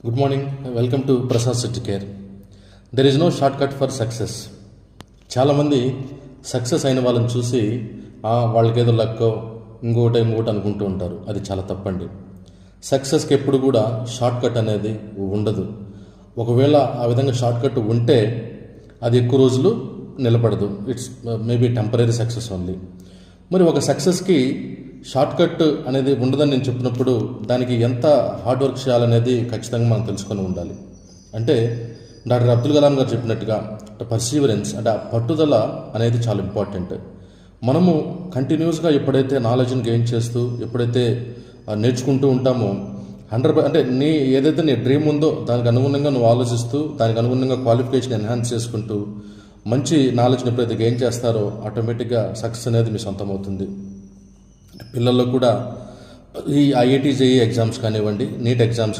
Good morning, welcome to Prasad City Care. There is no short cut for success. చాలామంది success అయిన వాళ్ళని చూసి వాళ్ళకేదో లక్కో ఇంకోటి అనుకుంటూ ఉంటారు. అది చాలా తప్పండి. సక్సెస్కి ఎప్పుడు కూడా షార్ట్ కట్ అనేది ఉండదు. ఒకవేళ ఆ విధంగా షార్ట్ కట్ ఉంటే అది ఎక్కువ రోజులు నిలబడదు. It's maybe temporary success only. మరి ఒక సక్సెస్కి షార్ట్ కట్ అనేది ఉండదని నేను చెప్పినప్పుడు దానికి ఎంత హార్డ్ వర్క్ చేయాలనేది ఖచ్చితంగా మనం తెలుసుకొని ఉండాలి. అంటే డాక్టర్ అబ్దుల్ కలాం గారు చెప్పినట్టుగా పర్సీవరెన్స్ అంటే ఆ పట్టుదల అనేది చాలా ఇంపార్టెంట్. మనము కంటిన్యూస్గా ఎప్పుడైతే నాలెడ్జ్ని గెయిన్ చేస్తూ ఎప్పుడైతే నేర్చుకుంటూ ఉంటామో 100 అంటే ఏదైతే నీ డ్రీమ్ ఉందో దానికి అనుగుణంగా నువ్వు ఆలోచిస్తూ దానికి అనుగుణంగా క్వాలిఫికేషన్ ఎన్హాన్స్ చేసుకుంటూ మంచి నాలెడ్జ్ని ఎప్పుడైతే గెయిన్ చేస్తారో ఆటోమేటిక్గా సక్సెస్ అనేది మీ సొంతం అవుతుంది. పిల్లల్లో కూడా ఈ IIT JEE ఎగ్జామ్స్ కానివ్వండి, నీట్ ఎగ్జామ్స్